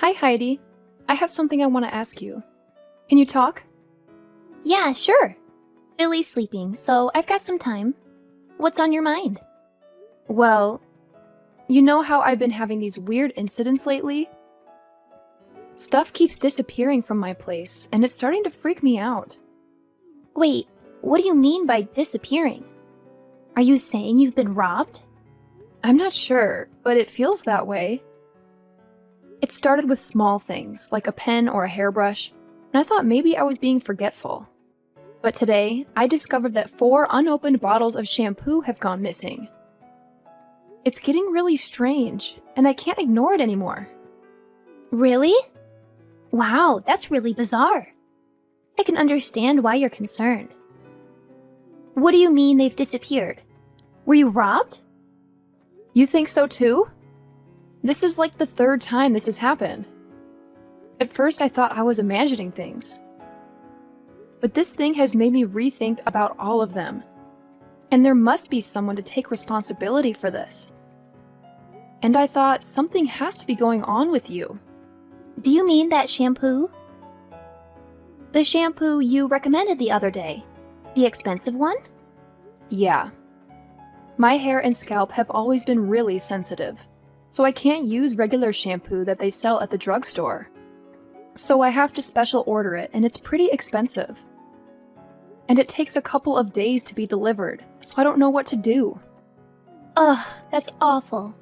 Hi, Heidi. I have something I want to ask you. Can you talk? Yeah, sure. Billy's sleeping, so I've got some time. What's on your mind? Well, you know how I've been having these weird incidents lately? Stuff keeps disappearing from my place, and it's starting to freak me out. Wait, what do you mean by disappearing? Are you saying you've been robbed? I'm not sure, but it feels that way. It started with small things, like a pen or a hairbrush, and I thought maybe I was being forgetful. But today, I discovered that 4 unopened bottles of shampoo have gone missing. It's getting really strange, and I can't ignore it anymore. Really? Wow, that's really bizarre. I can understand why you're concerned. What do you mean they've disappeared? Were you robbed? You think so too? This is like the 3rd time this has happened. At first I thought I was imagining things. But this thing has made me rethink about all of them. And there must be someone to take responsibility for this. And I thought something has to be going on with you. Do you mean that shampoo? The shampoo you recommended the other day? The expensive one? Yeah. My hair and scalp have always been really sensitive, so I can't use regular shampoo that they sell at the drugstore. So I have to special order it, and it's pretty expensive. And it takes a couple of days to be delivered, so I don't know what to do. Ugh, that's awful.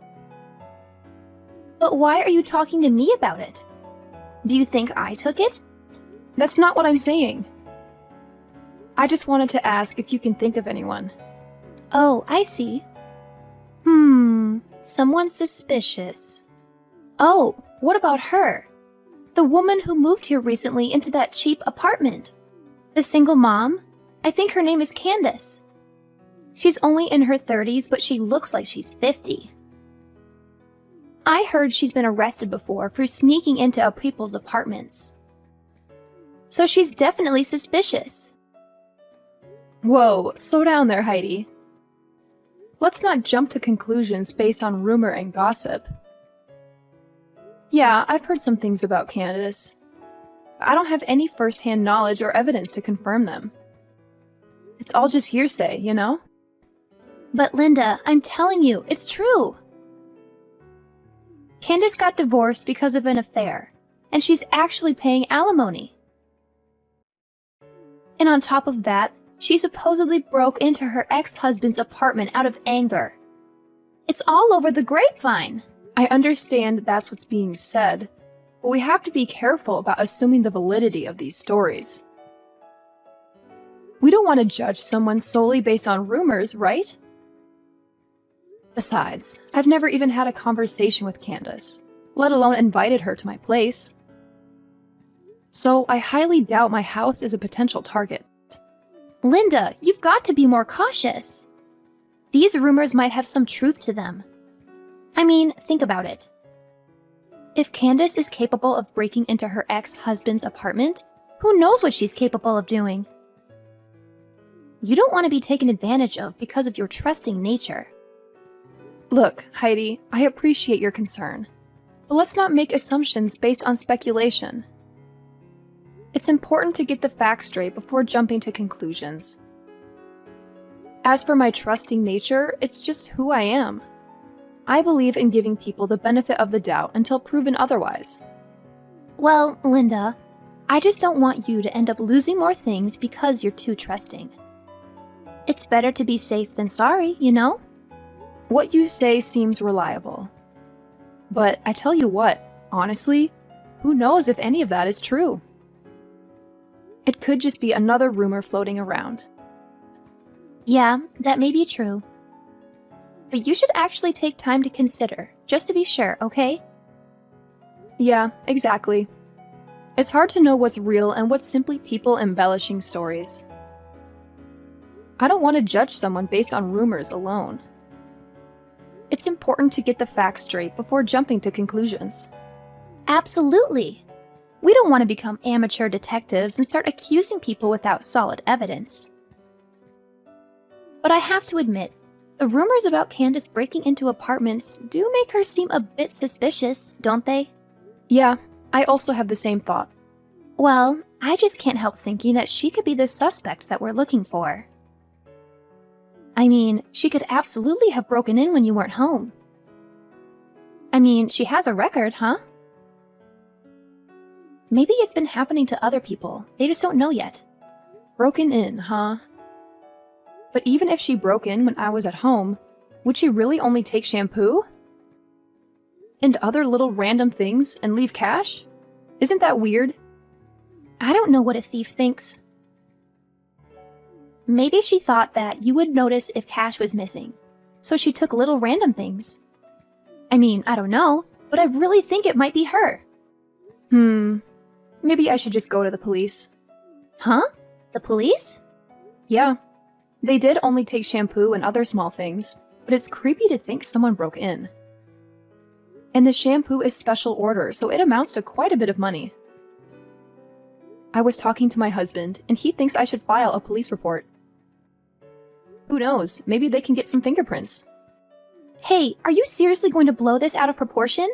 But why are you talking to me about it? Do you think I took it? That's not what I'm saying. I just wanted to ask if you can think of anyone. Oh, I see. Someone suspicious. Oh, what about her? The woman who moved here recently into that cheap apartment. The single mom? I think her name is Candace. She's only in her 30s, but she looks like she's 50. I heard she's been arrested before for sneaking into people's apartments. So she's definitely suspicious. Whoa, slow down there, Heidi. Let's not jump to conclusions based on rumor and gossip. Yeah, I've heard some things about Candace. I don't have any first-hand knowledge or evidence to confirm them. It's all just hearsay, you know? But Linda, I'm telling you, it's true. Candace got divorced because of an affair, and she's actually paying alimony. And on top of that, she supposedly broke into her ex-husband's apartment out of anger. It's all over the grapevine. I understand that's what's being said, but we have to be careful about assuming the validity of these stories. We don't want to judge someone solely based on rumors, right? Besides, I've never even had a conversation with Candace, let alone invited her to my place. So I highly doubt my house is a potential target. Linda, you've got to be more cautious. These rumors might have some truth to them. I mean, think about it. If Candace is capable of breaking into her ex-husband's apartment, who knows what she's capable of doing? You don't want to be taken advantage of because of your trusting nature. Look, Heidi, I appreciate your concern, but let's not make assumptions based on speculation. It's important to get the facts straight before jumping to conclusions. As for my trusting nature, it's just who I am. I believe in giving people the benefit of the doubt until proven otherwise. Well, Linda, I just don't want you to end up losing more things because you're too trusting. It's better to be safe than sorry, you know? What you say seems reliable. But I tell you what, honestly, who knows if any of that is true? It could just be another rumor floating around. Yeah, that may be true. But you should actually take time to consider, just to be sure, okay? Yeah, exactly. It's hard to know what's real and what's simply people embellishing stories. I don't want to judge someone based on rumors alone. It's important to get the facts straight before jumping to conclusions. Absolutely. We don't want to become amateur detectives and start accusing people without solid evidence. But I have to admit, the rumors about Candace breaking into apartments do make her seem a bit suspicious, don't they? Yeah, I also have the same thought. Well, I just can't help thinking that she could be the suspect that we're looking for. I mean, she could absolutely have broken in when you weren't home. I mean, she has a record, huh? Maybe it's been happening to other people. They just don't know yet. Broken in, huh? But even if she broke in when I was at home, would she really only take shampoo? And other little random things and leave cash? Isn't that weird? I don't know what a thief thinks. Maybe she thought that you would notice if cash was missing, so she took little random things. I mean, I don't know, but I really think it might be her. Maybe I should just go to the police. Huh? The police? Yeah. They did only take shampoo and other small things, but it's creepy to think someone broke in. And the shampoo is special order, so it amounts to quite a bit of money. I was talking to my husband, and he thinks I should file a police report. Who knows, maybe they can get some fingerprints. Hey, are you seriously going to blow this out of proportion?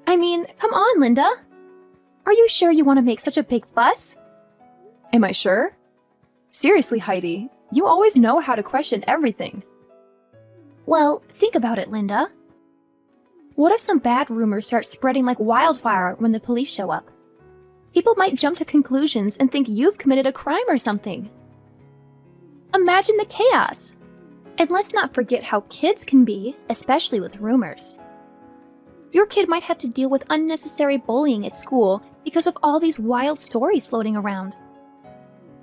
I mean, come on, Linda. Are you sure you want to make such a big fuss? Am I sure? Seriously, Heidi, you always know how to question everything. Well, think about it, Linda. What if some bad rumors start spreading like wildfire when the police show up? People might jump to conclusions and think you've committed a crime or something. Imagine the chaos. And let's not forget how kids can be, especially with rumors. Your kid might have to deal with unnecessary bullying at school because of all these wild stories floating around.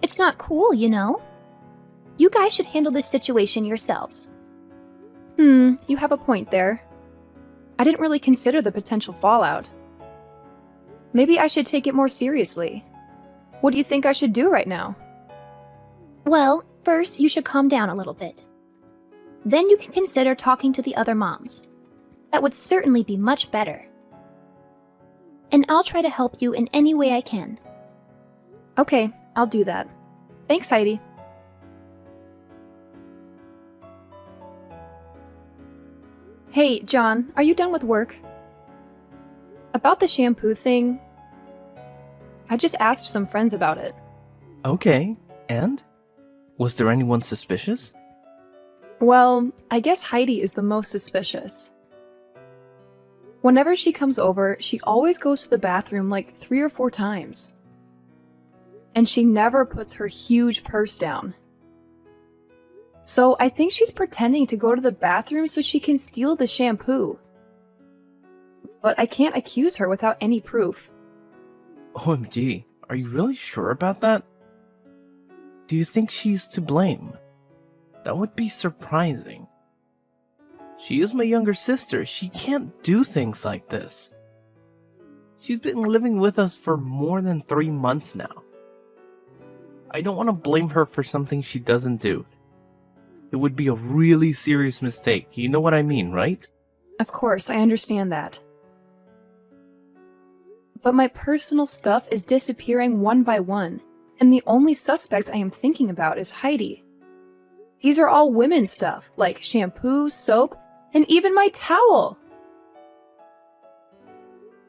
It's not cool, you know? You guys should handle this situation yourselves. You have a point there. I didn't really consider the potential fallout. Maybe I should take it more seriously. What do you think I should do right now? Well, first you should calm down a little bit. Then you can consider talking to the other moms. That would certainly be much better. And I'll try to help you in any way I can. Okay, I'll do that. Thanks, Heidi. Hey, John, are you done with work? About the shampoo thing, I just asked some friends about it. Okay, and? Was there anyone suspicious? Well, I guess Heidi is the most suspicious. Whenever she comes over, she always goes to the bathroom like 3 or 4 times. And she never puts her huge purse down. So I think she's pretending to go to the bathroom so she can steal the shampoo. But I can't accuse her without any proof. OMG, are you really sure about that? Do you think she's to blame? That would be surprising. She is my younger sister. She can't do things like this. She's been living with us for more than 3 months now. I don't want to blame her for something she doesn't do. It would be a really serious mistake. You know what I mean, right? Of course, I understand that. But my personal stuff is disappearing one by one, and the only suspect I am thinking about is Heidi. These are all women's stuff, like shampoo, soap, and even my towel.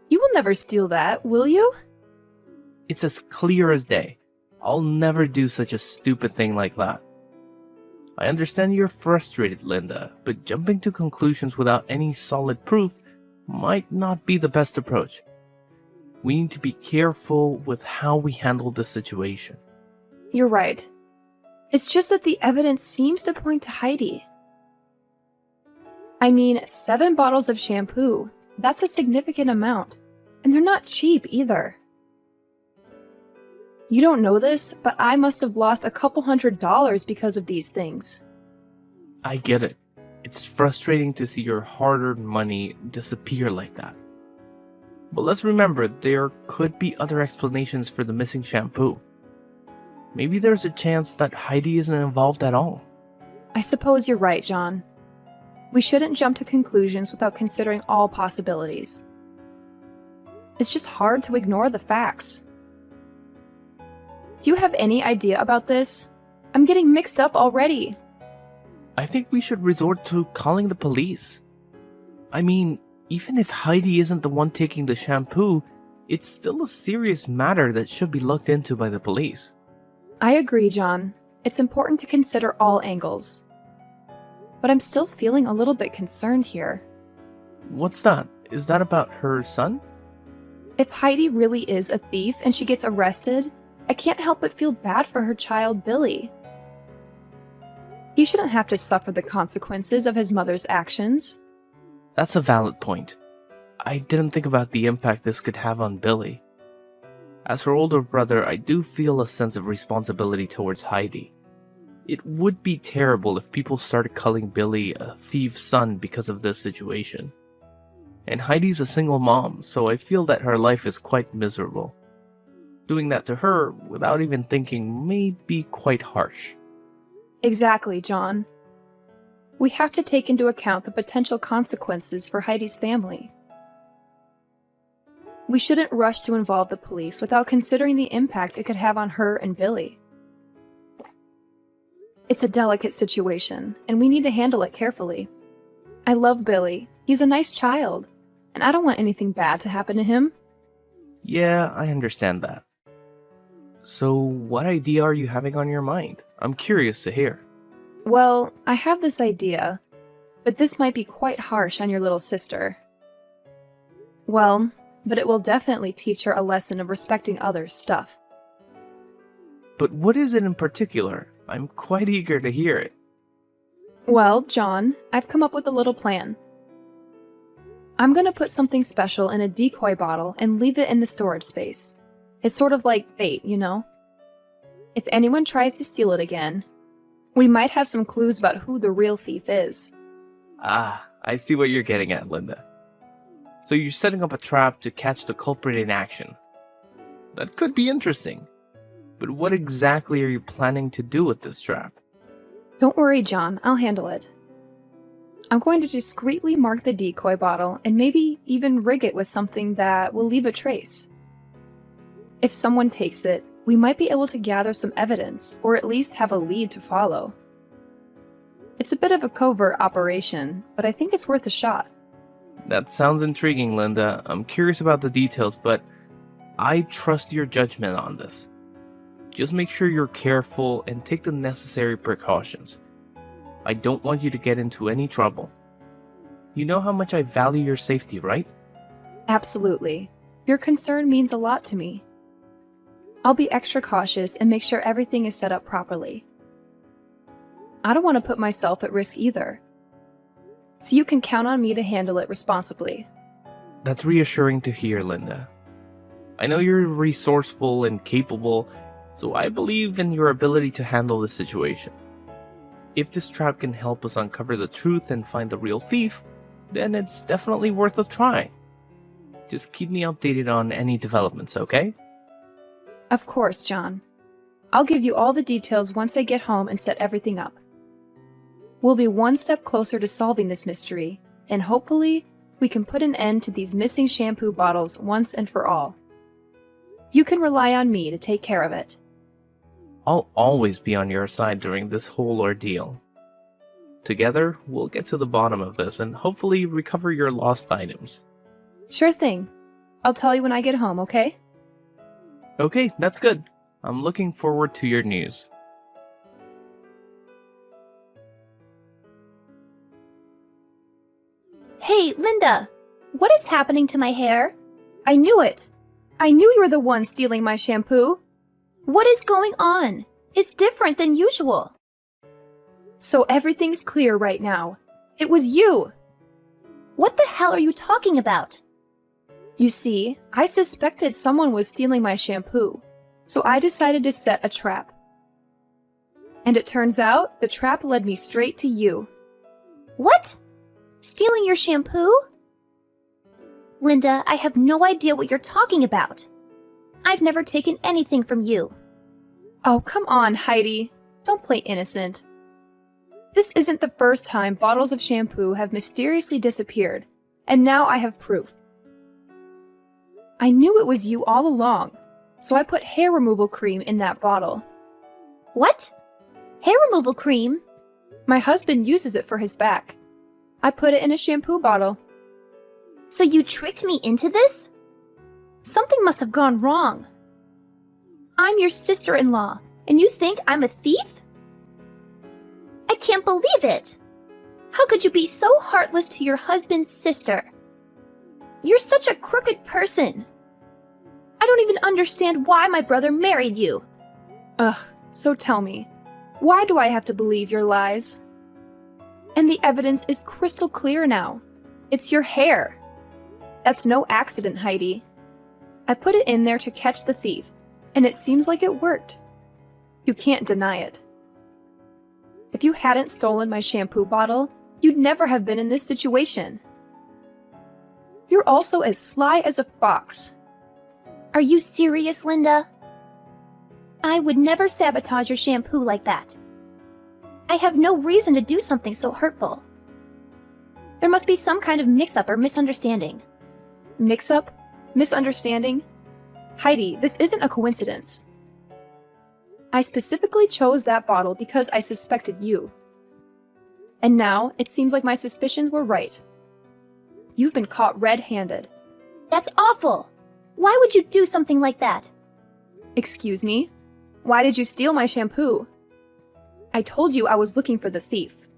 You will never steal that, will you? It's as clear as day. I'll never do such a stupid thing like that. I understand you're frustrated, Linda, but jumping to conclusions without any solid proof might not be the best approach. We need to be careful with how we handle the situation. You're right. It's just that the evidence seems to point to Heidi. I mean, 7 bottles of shampoo. That's a significant amount. And they're not cheap either. You don't know this, but I must have lost a couple $100 because of these things. I get it. It's frustrating to see your hard-earned money disappear like that. But let's remember, there could be other explanations for the missing shampoo. Maybe there's a chance that Heidi isn't involved at all. I suppose you're right, John. We shouldn't jump to conclusions without considering all possibilities. It's just hard to ignore the facts. Do you have any idea about this? I'm getting mixed up already. I think we should resort to calling the police. I mean, even if Heidi isn't the one taking the shampoo, It's still a serious matter that should be looked into by the police. I agree, John. It's important to consider all angles. But I'm still feeling a little bit concerned here. What's that? Is that about her son? If Heidi really is a thief and she gets arrested, I can't help but feel bad for her child, Billy. He shouldn't have to suffer the consequences of his mother's actions. That's a valid point. I didn't think about the impact this could have on Billy. As her older brother, I do feel a sense of responsibility towards Heidi. It would be terrible if people started calling Billy a thief's son because of this situation. And Heidi's a single mom, so I feel that her life is quite miserable. Doing that to her without even thinking may be quite harsh. Exactly, John. We have to take into account the potential consequences for Heidi's family. We shouldn't rush to involve the police without considering the impact it could have on her and Billy. It's a delicate situation, and we need to handle it carefully. I love Billy. He's a nice child, and I don't want anything bad to happen to him. Yeah, I understand that. So, what idea are you having on your mind? I'm curious to hear. Well, I have this idea, but this might be quite harsh on your little sister. Well, but it will definitely teach her a lesson of respecting others' stuff. But what is it in particular? I'm quite eager to hear it. Well, John, I've come up with a little plan. I'm gonna put something special in a decoy bottle and leave it in the storage space. It's sort of like bait, you know? If anyone tries to steal it again, we might have some clues about who the real thief is. Ah, I see what you're getting at, Linda. So you're setting up a trap to catch the culprit in action. That could be interesting. But what exactly are you planning to do with this trap? Don't worry, John, I'll handle it. I'm going to discreetly mark the decoy bottle and maybe even rig it with something that will leave a trace. If someone takes it, we might be able to gather some evidence, or at least have a lead to follow. It's a bit of a covert operation, but I think it's worth a shot. That sounds intriguing, Linda. I'm curious about the details, but I trust your judgment on this. Just make sure you're careful and take the necessary precautions. I don't want you to get into any trouble. You know how much I value your safety, right? Absolutely. Your concern means a lot to me. I'll be extra cautious and make sure everything is set up properly. I don't want to put myself at risk either. So you can count on me to handle it responsibly. That's reassuring to hear, Linda. I know you're resourceful and capable, so I believe in your ability to handle the situation. If this trap can help us uncover the truth and find the real thief, then it's definitely worth a try. Just keep me updated on any developments, okay? Of course, John. I'll give you all the details once I get home and set everything up. We'll be one step closer to solving this mystery, and hopefully, we can put an end to these missing shampoo bottles once and for all. You can rely on me to take care of it. I'll always be on your side during this whole ordeal. Together, we'll get to the bottom of this and hopefully recover your lost items. Sure thing. I'll tell you when I get home, okay? Okay, that's good. I'm looking forward to your news. Hey, Linda! What is happening to my hair? I knew it! I knew you were the one stealing my shampoo! What is going on? It's different than usual. So everything's clear right now. It was you! What the hell are you talking about? You see, I suspected someone was stealing my shampoo, so I decided to set a trap. And it turns out the trap led me straight to you. What? Stealing your shampoo? Linda, I have no idea what you're talking about. I've never taken anything from you. Oh, come on, Heidi. Don't play innocent. This isn't the first time bottles of shampoo have mysteriously disappeared, and now I have proof. I knew it was you all along, so I put hair removal cream in that bottle. What? Hair removal cream? My husband uses it for his back. I put it in a shampoo bottle. So you tricked me into this? Something must have gone wrong. I'm your sister-in-law, and you think I'm a thief? I can't believe it! How could you be so heartless to your husband's sister? You're such a crooked person. I don't even understand why my brother married you. Ugh, so tell me, why do I have to believe your lies? And the evidence is crystal clear now. It's your hair. That's no accident, Heidi. I put it in there to catch the thief, and it seems like it worked. You can't deny it. If you hadn't stolen my shampoo bottle, you'd never have been in this situation. You're also as sly as a fox. Are you serious, Linda? I would never sabotage your shampoo like that. I have no reason to do something so hurtful. There must be some kind of mix-up or misunderstanding. Mix-up? Misunderstanding? Heidi, this isn't a coincidence. I specifically chose that bottle because I suspected you. And now, it seems like my suspicions were right. You've been caught red-handed. That's awful! Why would you do something like that? Excuse me? Why did you steal my shampoo? I told you I was looking for the thief.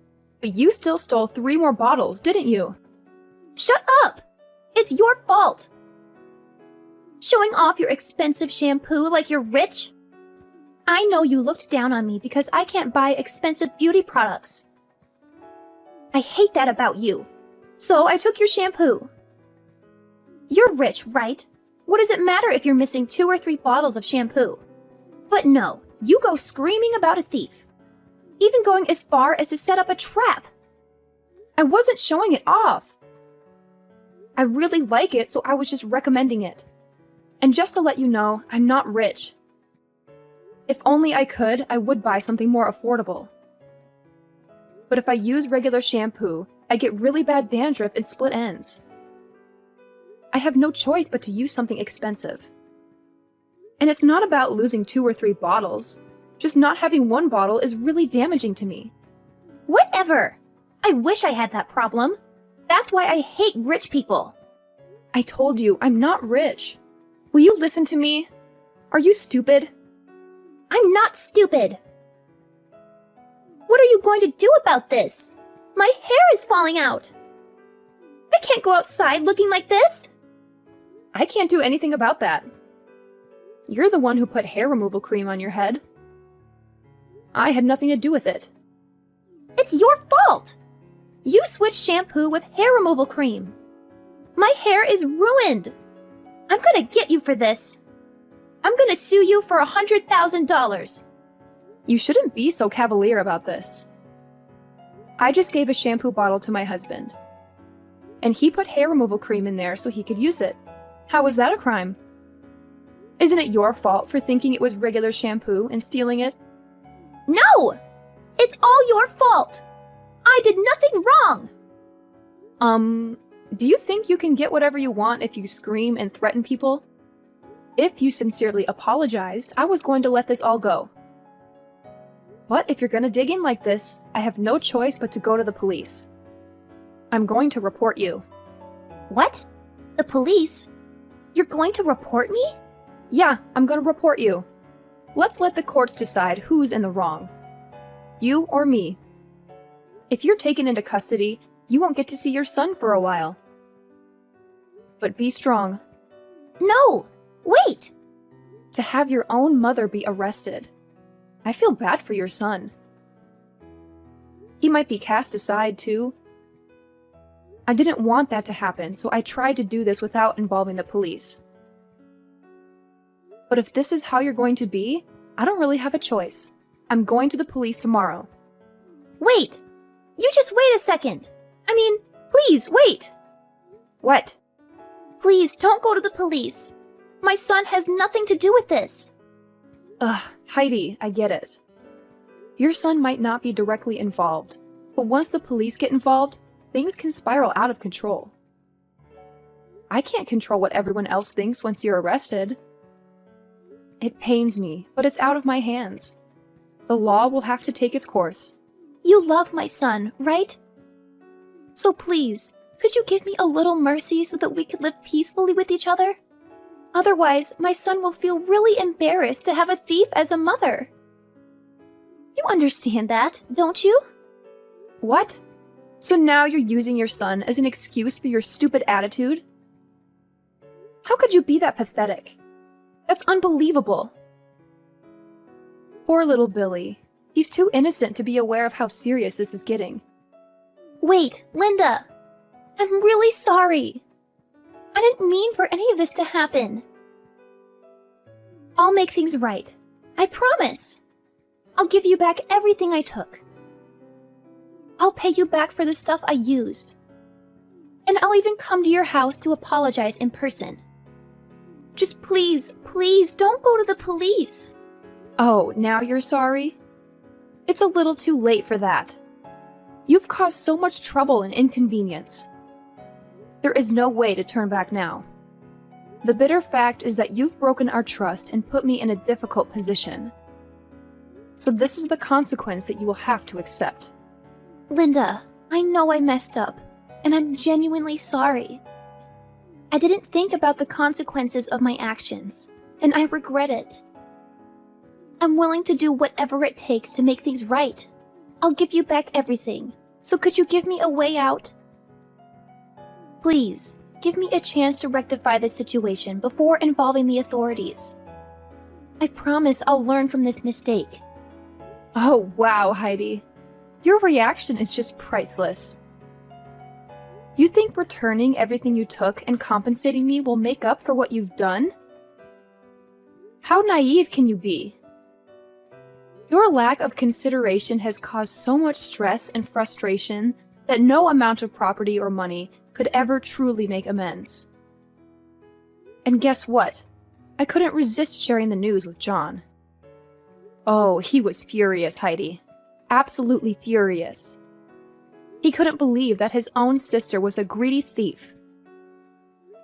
But you still stole 3 more bottles, didn't you? Shut up! It's your fault! Showing off your expensive shampoo like you're rich? I know you looked down on me because I can't buy expensive beauty products. I hate that about you. So I took your shampoo. You're rich, right? What does it matter if you're missing 2 or 3 bottles of shampoo? But no, you go screaming about a thief. Even going as far as to set up a trap. I wasn't showing it off. I really like it, so I was just recommending it. And just to let you know, I'm not rich. If only I could, I would buy something more affordable. But if I use regular shampoo, I get really bad dandruff and split ends. I have no choice but to use something expensive. And it's not about losing 2 or 3 bottles. Just not having 1 bottle is really damaging to me. Whatever! I wish I had that problem. That's why I hate rich people. I told you, I'm not rich. Will you listen to me? Are you stupid? I'm not stupid. What are you going to do about this? My hair is falling out. I can't go outside looking like this. I can't do anything about that. You're the one who put hair removal cream on your head. I had nothing to do with it. It's your fault. You switched shampoo with hair removal cream. My hair is ruined. I'm gonna get you for this. I'm gonna sue you for $100,000. You shouldn't be so cavalier about this. I just gave a shampoo bottle to my husband. And he put hair removal cream in there so he could use it. How was that a crime? Isn't it your fault for thinking it was regular shampoo and stealing it? No! It's all your fault. I did nothing wrong. Do you think you can get whatever you want if you scream and threaten people? If you sincerely apologized, I was going to let this all go. But if you're gonna dig in like this, I have no choice but to go to the police. I'm going to report you. What? The police? You're going to report me? Yeah, I'm gonna report you. Let's let the courts decide who's in the wrong. You or me. If you're taken into custody, you won't get to see your son for a while. But be strong. No! Wait! To have your own mother be arrested. I feel bad for your son. He might be cast aside too. I didn't want that to happen, so I tried to do this without involving the police. But if this is how you're going to be, I don't really have a choice. I'm going to the police tomorrow. Wait! You just wait a second! Please, wait! What? Please, don't go to the police. My son has nothing to do with this. Ugh, Heidi, I get it. Your son might not be directly involved, but once the police get involved, things can spiral out of control. I can't control what everyone else thinks once you're arrested. It pains me, but it's out of my hands. The law will have to take its course. You love my son, right? So please, could you give me a little mercy so that we could live peacefully with each other? Otherwise, my son will feel really embarrassed to have a thief as a mother. You understand that, don't you? What? So now you're using your son as an excuse for your stupid attitude? How could you be that pathetic? That's unbelievable. Poor little Billy. He's too innocent to be aware of how serious this is getting. Wait, Linda! I'm really sorry. I didn't mean for any of this to happen. I'll make things right. I promise. I'll give you back everything I took. I'll pay you back for the stuff I used. And I'll even come to your house to apologize in person. Just please, please don't go to the police. Oh, now you're sorry? It's a little too late for that. You've caused so much trouble and inconvenience. There is no way to turn back now. The bitter fact is that you've broken our trust and put me in a difficult position. So this is the consequence that you will have to accept. Linda, I know I messed up, and I'm genuinely sorry. I didn't think about the consequences of my actions, and I regret it. I'm willing to do whatever it takes to make things right. I'll give you back everything, so could you give me a way out? Please, give me a chance to rectify this situation before involving the authorities. I promise I'll learn from this mistake. Oh, wow, Heidi. Your reaction is just priceless. You think returning everything you took and compensating me will make up for what you've done? How naive can you be? Your lack of consideration has caused so much stress and frustration that no amount of property or money could ever truly make amends. And guess what? I couldn't resist sharing the news with John. Oh, he was furious, Heidi. Absolutely furious. He couldn't believe that his own sister was a greedy thief.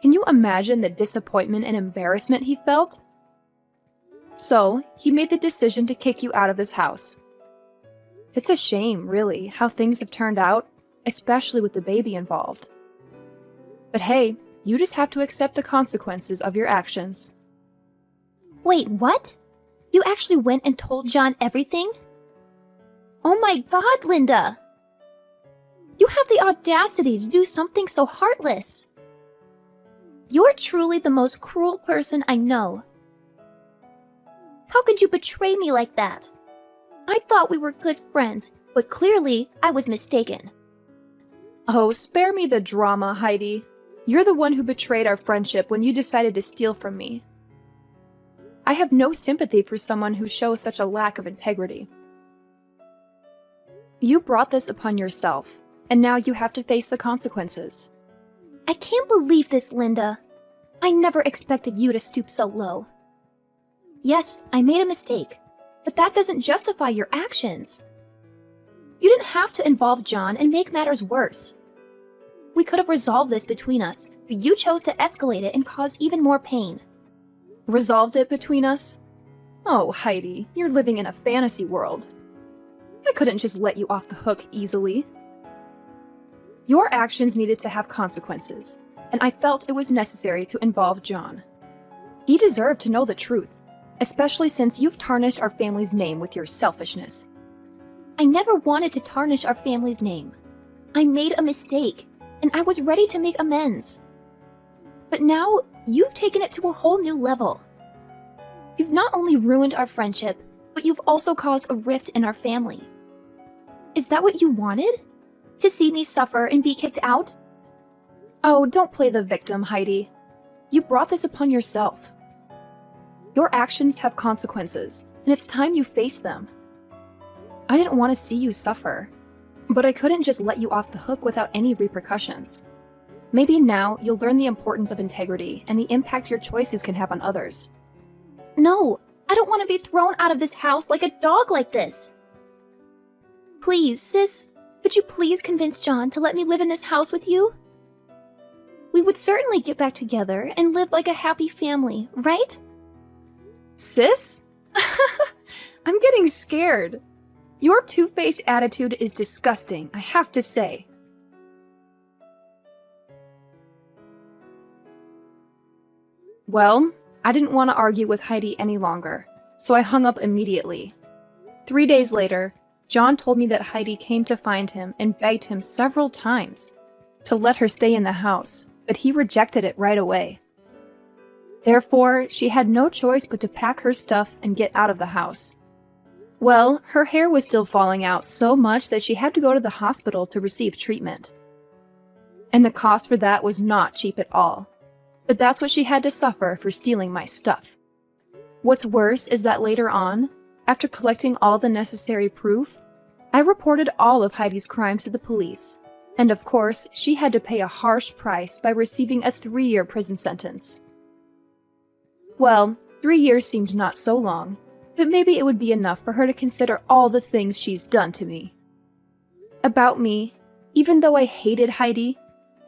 Can you imagine the disappointment and embarrassment he felt? So, he made the decision to kick you out of this house. It's a shame, really, how things have turned out, especially with the baby involved. But hey, you just have to accept the consequences of your actions. Wait, what? You actually went and told John everything? Oh my God, Linda! You have the audacity to do something so heartless. You're truly the most cruel person I know. How could you betray me like that? I thought we were good friends, but clearly I was mistaken. Oh, spare me the drama, Heidi. You're the one who betrayed our friendship when you decided to steal from me. I have no sympathy for someone who shows such a lack of integrity. You brought this upon yourself, and now you have to face the consequences. I can't believe this, Linda. I never expected you to stoop so low. Yes, I made a mistake, but that doesn't justify your actions. You didn't have to involve John and make matters worse. We could have resolved this between us, but you chose to escalate it and cause even more pain. Resolved it between us? Oh, Heidi, you're living in a fantasy world. I couldn't just let you off the hook easily. Your actions needed to have consequences, and I felt it was necessary to involve John. He deserved to know the truth, especially since you've tarnished our family's name with your selfishness. I never wanted to tarnish our family's name. I made a mistake, and I was ready to make amends. But now, you've taken it to a whole new level. You've not only ruined our friendship, but you've also caused a rift in our family. Is that what you wanted? To see me suffer and be kicked out? Oh, don't play the victim, Heidi. You brought this upon yourself. Your actions have consequences, and it's time you face them. I didn't want to see you suffer, but I couldn't just let you off the hook without any repercussions. Maybe now you'll learn the importance of integrity and the impact your choices can have on others. No, I don't want to be thrown out of this house like a dog like this. Please, sis, could you please convince John to let me live in this house with you? We would certainly get back together and live like a happy family, right? Sis? I'm getting scared. Your two-faced attitude is disgusting, I have to say. Well, I didn't want to argue with Heidi any longer, so I hung up immediately. 3 days later, John told me that Heidi came to find him and begged him several times to let her stay in the house, but he rejected it right away. Therefore, she had no choice but to pack her stuff and get out of the house. Well, her hair was still falling out so much that she had to go to the hospital to receive treatment. And the cost for that was not cheap at all. But that's what she had to suffer for stealing my stuff. What's worse is that later on, after collecting all the necessary proof, I reported all of Heidi's crimes to the police. And of course, she had to pay a harsh price by receiving a 3-year prison sentence. Well, 3 years seemed not so long, but maybe it would be enough for her to consider all the things she's done to me. About me, even though I hated Heidi,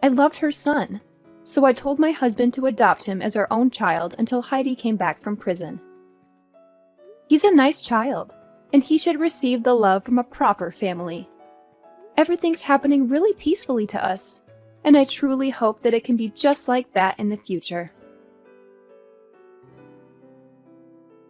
I loved her son, so I told my husband to adopt him as our own child until Heidi came back from prison. He's a nice child, and he should receive the love from a proper family. Everything's happening really peacefully to us, and I truly hope that it can be just like that in the future.